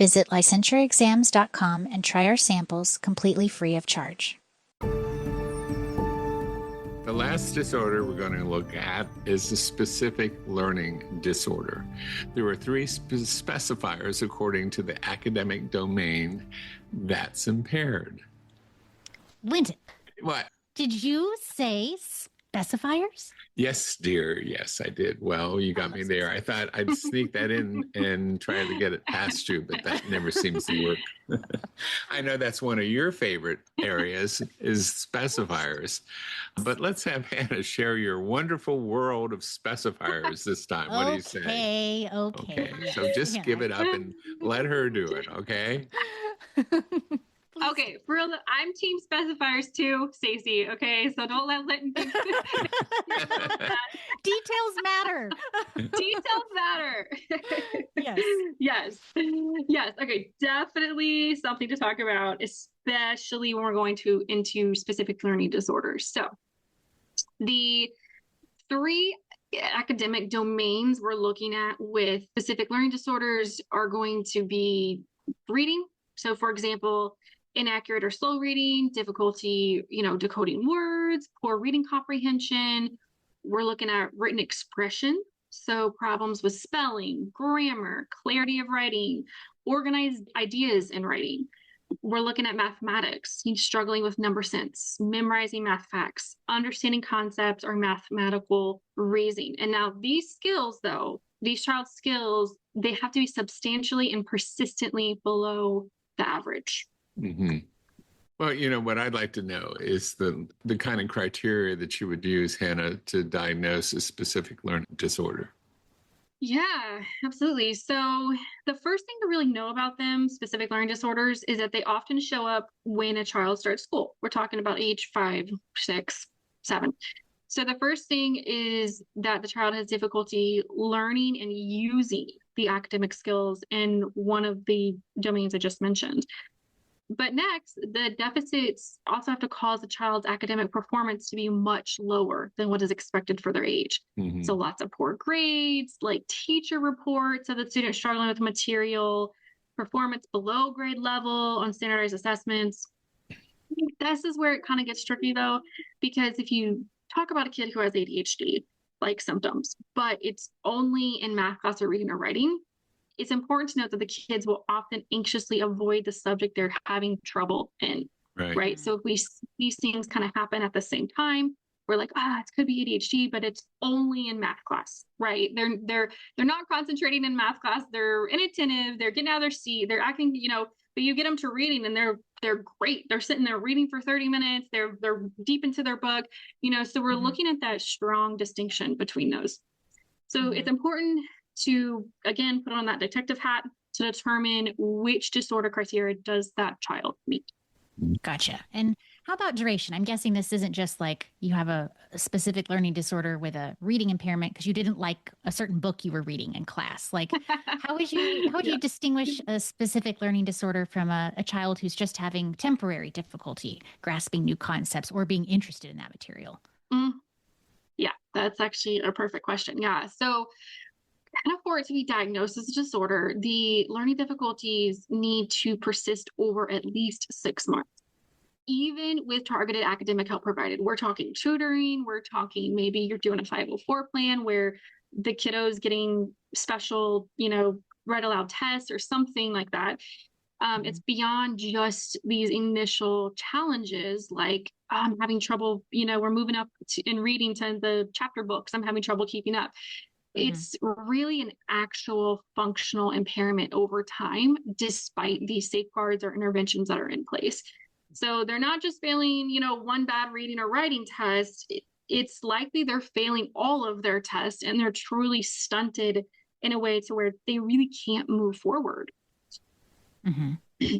Visit licensureexams.com and try our samples completely free of charge. The last disorder we're going to look at is the specific learning disorder. There are three specifiers according to the academic domain that's impaired. Linton. What? Did you say specifiers? Yes, dear. Yes, I did. Well, you got me there. I thought I'd sneak that in and try to get it past you, but that never seems to work. I know that's one of your favorite areas is specifiers. But let's have Hannah share your wonderful world of specifiers this time. What do you say? Okay. Yes. So just give it up and let her do it, okay? Okay, for real, I'm team specifiers too, Stacey. Okay, so don't let Linton think Details matter. Details matter. Yes. Yes. Okay, definitely something to talk about, especially when we're going into specific learning disorders. So the three academic domains we're looking at with specific learning disorders are going to be reading. So for example, inaccurate or slow reading, difficulty, decoding words, poor reading comprehension. We're looking at written expression. So problems with spelling, grammar, clarity of writing, organized ideas in writing. We're looking at mathematics, struggling with number sense, memorizing math facts, understanding concepts, or mathematical reasoning. And now these skills, though, these child skills, they have to be substantially and persistently below the average. Mm-hmm. Well, what I'd like to know is the kind of criteria that you would use, Hannah, to diagnose a specific learning disorder. Yeah, absolutely. So the first thing to really know about them, specific learning disorders, is that they often show up when a child starts school. We're talking about age 5, 6, 7. So the first thing is that the child has difficulty learning and using the academic skills in one of the domains I just mentioned. But next, the deficits also have to cause the child's academic performance to be much lower than what is expected for their age. Mm-hmm. So lots of poor grades, like teacher reports of the student struggling with material, performance below grade level on standardized assessments. This is where it kind of gets tricky, though, because if you talk about a kid who has ADHD, like symptoms, but it's only in math class or reading or writing, it's important to note that the kids will often anxiously avoid the subject they're having trouble in, right? So if these things kind of happen at the same time, we're like, it could be ADHD, but it's only in math class, right? They're not concentrating in math class. They're inattentive. They're getting out of their seat. They're acting, but you get them to reading and they're great. They're sitting there reading for 30 minutes. They're deep into their book, so we're looking at that strong distinction between those. So it's important to, again, put on that detective hat to determine which disorder criteria does that child meet. Gotcha. And how about duration? I'm guessing this isn't just like you have a specific learning disorder with a reading impairment because you didn't like a certain book you were reading in class. Like, how would you distinguish a specific learning disorder from a child who's just having temporary difficulty grasping new concepts or being interested in that material? Yeah, that's actually a perfect question. Yeah. So kind of for it to be diagnosed as a disorder, the learning difficulties need to persist over at least 6 months. Even with targeted academic help provided, we're talking tutoring, we're talking maybe you're doing a 504 plan where the kiddo's getting special, read aloud tests or something like that. It's beyond just these initial challenges, like I'm having trouble, we're moving up in reading to the chapter books. I'm having trouble keeping up. It's really an actual functional impairment over time, despite these safeguards or interventions that are in place. So they're not just failing, one bad reading or writing test. It's likely they're failing all of their tests and they're truly stunted in a way to where they really can't move forward. Mm-hmm.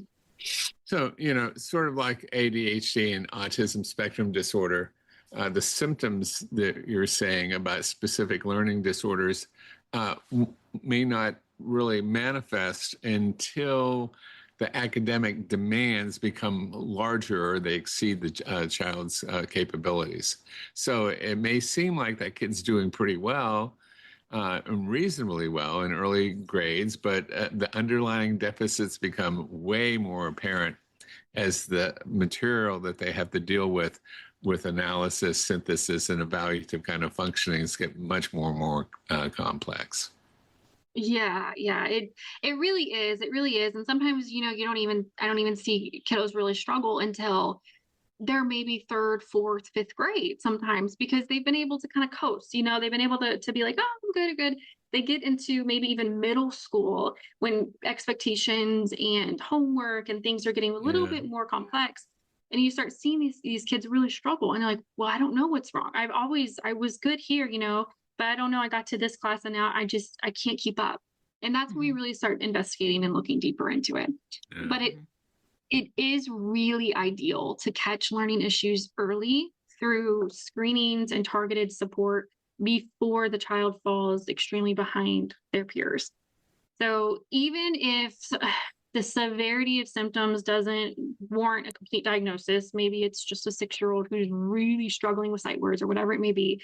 So, sort of like ADHD and autism spectrum disorder, the symptoms that you're saying about specific learning disorders may not really manifest until the academic demands become larger or they exceed the child's capabilities. So it may seem like that kid's doing pretty well, reasonably well in early grades, but the underlying deficits become way more apparent as the material that they have to deal with analysis, synthesis, and evaluative kind of functionings get much more and more complex. Yeah, it really is. It really is. And sometimes, I don't even see kiddos really struggle until they're maybe third, fourth, fifth grade sometimes, because they've been able to kind of coast, they've been able to be like, oh, I'm good. They get into maybe even middle school when expectations and homework and things are getting a little bit more complex. And you start seeing these kids really struggle, and you're like, well, I don't know what's wrong. I was good here, but I don't know. I got to this class and now I can't keep up. And that's when we really start investigating and looking deeper into it. But it is really ideal to catch learning issues early through screenings and targeted support before the child falls extremely behind their peers. So even if the severity of symptoms doesn't warrant a complete diagnosis, maybe it's just a 6-year-old who's really struggling with sight words or whatever it may be,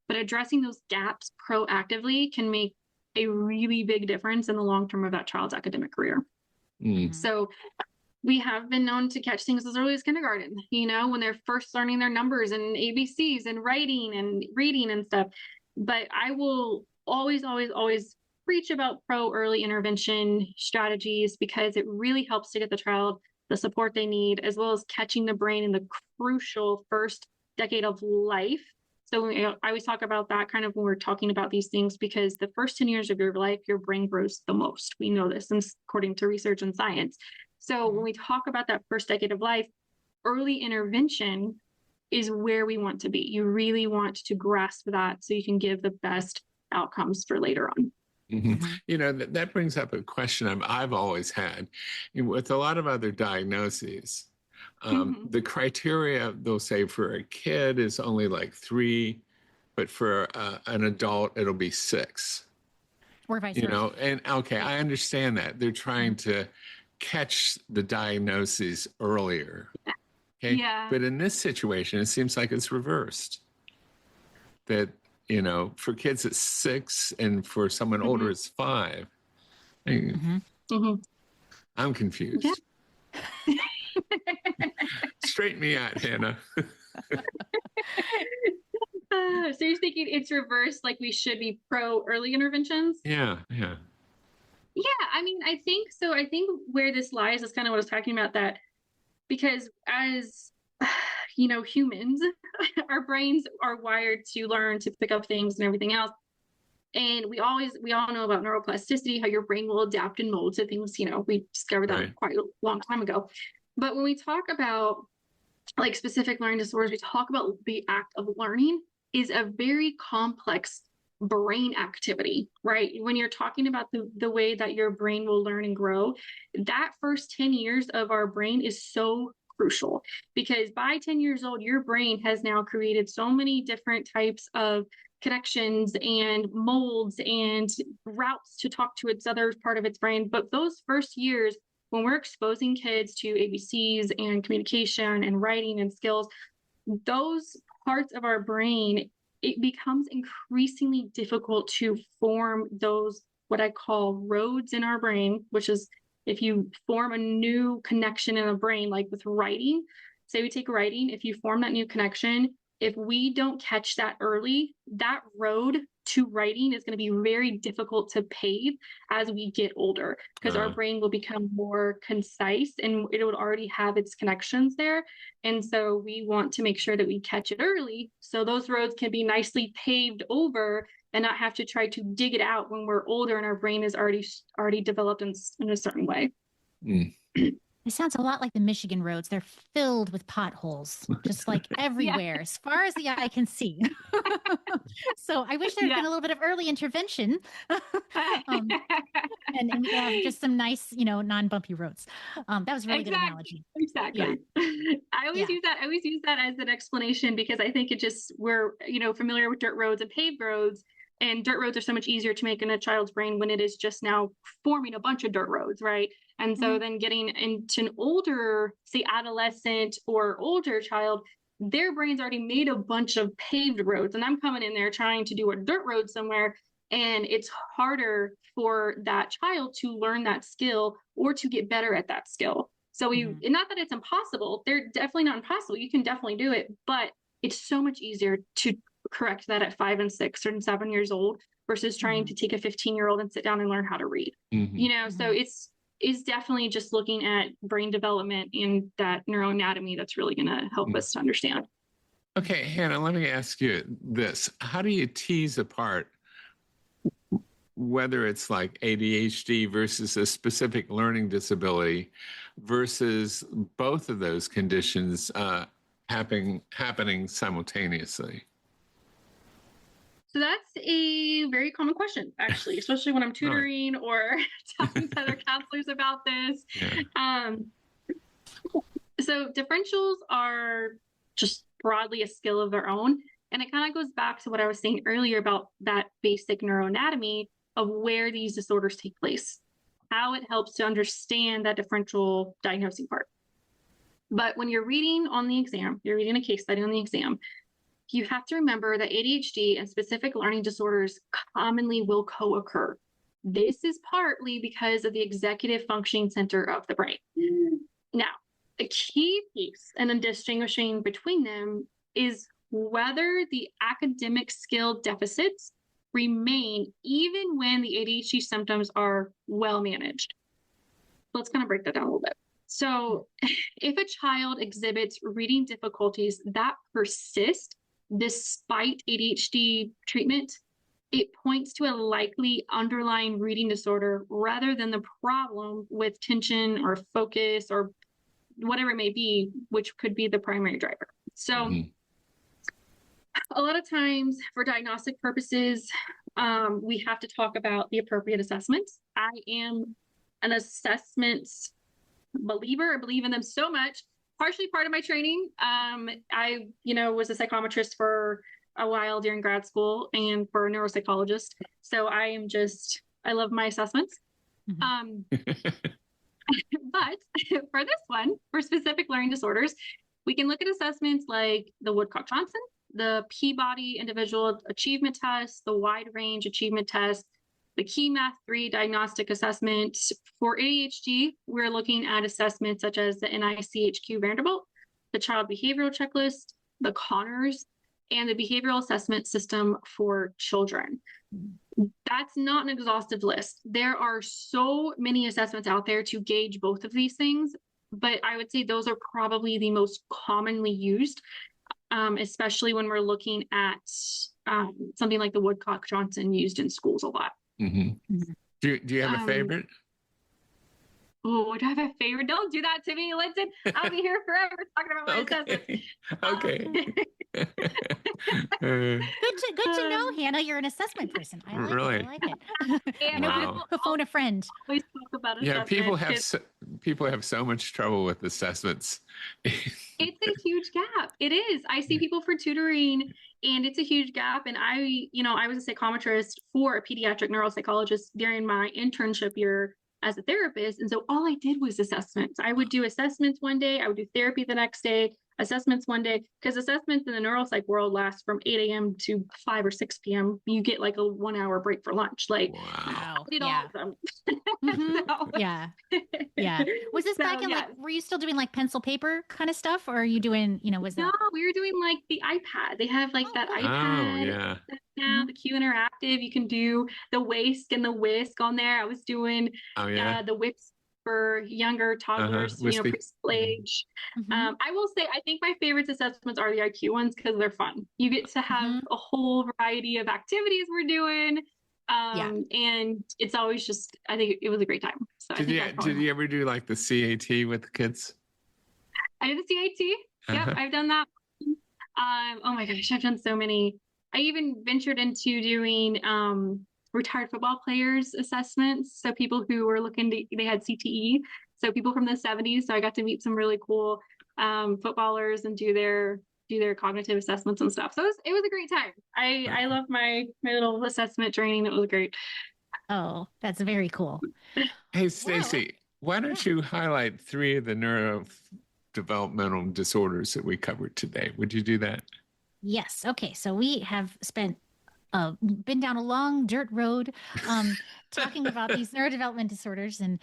but addressing those gaps proactively can make a really big difference in the long term of that child's academic career. So we have been known to catch things as early as kindergarten, when they're first learning their numbers and ABCs and writing and reading and stuff. But I will always preach about early intervention strategies, because it really helps to get the child the support they need, as well as catching the brain in the crucial first decade of life. So I always talk about that kind of when we're talking about these things, because the first 10 years of your life, your brain grows the most. We know this, and according to research and science. So when we talk about that first decade of life, early intervention is where we want to be. You really want to grasp that so you can give the best outcomes for later on. That brings up a question I've always had with a lot of other diagnoses. The criteria they'll say for a kid is only like 3, but for an adult, it'll be 6. Or vice versa. And okay, I understand that. They're trying to catch the diagnoses earlier. Okay. Yeah. But in this situation, it seems like it's reversed. That, for kids it's 6, and for someone older it's 5. I'm confused. Yeah. Straighten me out, Hannah. So you're thinking it's reversed, like we should be pro early interventions? Yeah. I mean, I think so. I think where this lies is kind of what I was talking about, that because as humans, our brains are wired to learn, to pick up things and everything else. And we all know about neuroplasticity, how your brain will adapt and mold to things. We discovered that quite a long time ago. But when we talk about like specific learning disorders, we talk about the act of learning is a very complex brain activity, right? When you're talking about the way that your brain will learn and grow, that first 10 years of our brain is so crucial, because by 10 years old, your brain has now created so many different types of connections and molds and routes to talk to its other part of its brain. But those first years, when we're exposing kids to ABCs and communication and writing and skills, those parts of our brain, it becomes increasingly difficult to form those, what I call roads in our brain, which is if you form a new connection in a brain, like with writing, say we take writing, if you form that new connection, if we don't catch that early, that road to writing is going to be very difficult to pave as we get older, because our brain will become more concise and it would already have its connections there. And so we want to make sure that we catch it early, so those roads can be nicely paved over and not have to try to dig it out when we're older and our brain is already developed in a certain way. It sounds a lot like the Michigan roads. They're filled with potholes, just like everywhere, as far as the eye can see. So I wish there had been a little bit of early intervention, and we could have just some nice, non-bumpy roads. That was a really good analogy. Exactly. Yeah. I always use that as an explanation, because I think we're familiar with dirt roads and paved roads. And dirt roads are so much easier to make in a child's brain when it is just now forming a bunch of dirt roads, right? And so then getting into an older, say, adolescent or older child, their brain's already made a bunch of paved roads. And I'm coming in there trying to do a dirt road somewhere. And it's harder for that child to learn that skill or to get better at that skill. So not that it's impossible, they're definitely not impossible. You can definitely do it, but it's so much easier to correct that at 5 and 6 and 7 years old versus trying to take a 15-year-old and sit down and learn how to read. So it's definitely just looking at brain development and that neuroanatomy that's really going to help us to understand. Okay, Hannah, let me ask you this. How do you tease apart whether it's like ADHD versus a specific learning disability versus both of those conditions happening simultaneously? So that's a very common question, actually, especially when I'm tutoring or talking to other counselors about this. Yeah. So differentials are just broadly a skill of their own. And it kind of goes back to what I was saying earlier about that basic neuroanatomy of where these disorders take place, how it helps to understand that differential diagnosing part. But when you're reading on the exam, you're reading a case study on the exam, you have to remember that ADHD and specific learning disorders commonly will co-occur. This is partly because of the executive functioning center of the brain. Now, a key piece in distinguishing between them is whether the academic skill deficits remain even when the ADHD symptoms are well managed. Let's kind of break that down a little bit. So if a child exhibits reading difficulties that persist despite ADHD treatment, it points to a likely underlying reading disorder rather than the problem with tension or focus or whatever it may be, which could be the primary driver. So a lot of times for diagnostic purposes, we have to talk about the appropriate assessments. I am an assessments believer. I believe in them so much. Partially part of my training. I, was a psychometrist for a while during grad school and for a neuropsychologist. So I love my assessments. But for this one, for specific learning disorders, we can look at assessments like the Woodcock-Johnson, the Peabody Individual Achievement Test, the Wide Range Achievement Test, the Key Math 3 Diagnostic Assessment. For ADHD, we're looking at assessments such as the NICHQ Vanderbilt, the Child Behavioral Checklist, the Connors, and the Behavioral Assessment System for Children. That's not an exhaustive list. There are so many assessments out there to gauge both of these things, but I would say those are probably the most commonly used, especially when we're looking at something like the Woodcock-Johnson used in schools a lot. Do you have a favorite? Oh, do I have a favorite? Don't do that to me, Linton. I'll be here forever talking about my assessments. Okay. Good to know, Hannah. You're an assessment person. I like it. And wow. Phone a friend. Always talk about assessments. Yeah, people have so much trouble with assessments. It's a huge gap. It is. I see people for tutoring, and it's a huge gap. And I was a psychometrist for a pediatric neuropsychologist during my internship year as a therapist. And so all I did was assessments. I would do assessments one day. I would do therapy the next day, assessments one day, because assessments in the neuropsych world last from 8 a.m. to 5 or 6 p.m. You get like a 1 hour break for lunch. Like, wow. I did all of them. Yeah. Was this back in were you still doing like pencil paper kind of stuff? Or are you doing, No, we were doing like the iPad. They have like that iPad. Oh, yeah. Now the Q Interactive, you can do the Whisk and the Whisk on there. I was doing the Whips for younger toddlers, preschool age. I will say, I think my favorite assessments are the IQ ones because they're fun. You get to have a whole variety of activities we're doing. And it's always just, I think it was a great time. So did you ever do like the CAT with the kids? I did the CAT. Yep, I've done that. Oh my gosh, I've done so many. I even ventured into doing retired football players assessments. So people who were they had CTE. So people from the 70s. So I got to meet some really cool footballers and do their cognitive assessments and stuff. So it was a great time. I love my little assessment training. It was great. Oh, that's very cool. Hey, Stacy, why don't you highlight 3 of the neurodevelopmental disorders that we covered today? Would you do that? Yes. Okay. So we have spent been down a long dirt road talking about these neurodevelopment disorders. And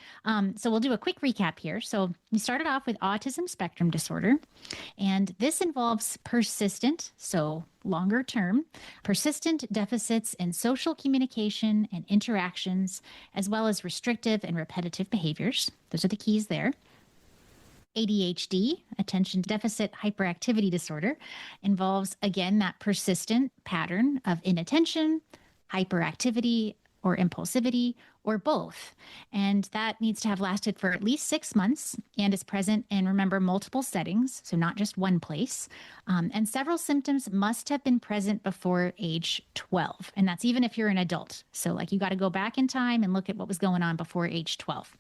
so we'll do a quick recap here. So we started off with autism spectrum disorder, and this involves persistent, so longer term, persistent deficits in social communication and interactions, as well as restrictive and repetitive behaviors. Those are the keys there. ADHD, attention deficit hyperactivity disorder, involves, again, that persistent pattern of inattention, hyperactivity, or impulsivity, or both. And that needs to have lasted for at least 6 months and is present in, remember, multiple settings, so not just one place. And several symptoms must have been present before age 12. And that's even if you're an adult. So, like, you got to go back in time and look at what was going on before age 12.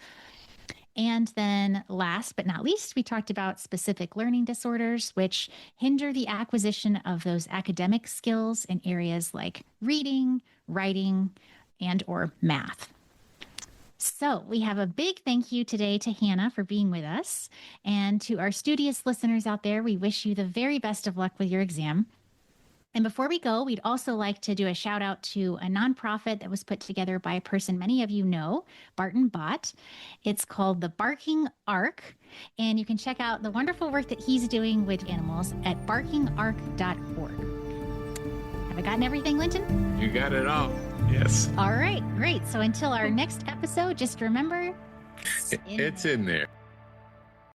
And then last but not least, we talked about specific learning disorders, which hinder the acquisition of those academic skills in areas like reading, writing, and or math. So we have a big thank you today to Hannah for being with us. And to our studious listeners out there, we wish you the very best of luck with your exam. And before we go, we'd also like to do a shout out to a nonprofit that was put together by a person many of you know, Barton Bott. It's called the Barking Ark, and you can check out the wonderful work that he's doing with animals at barkingark.org. Have I gotten everything, Linton? You got it all. Yes. All right, great. So until our next episode, just remember, It's in there.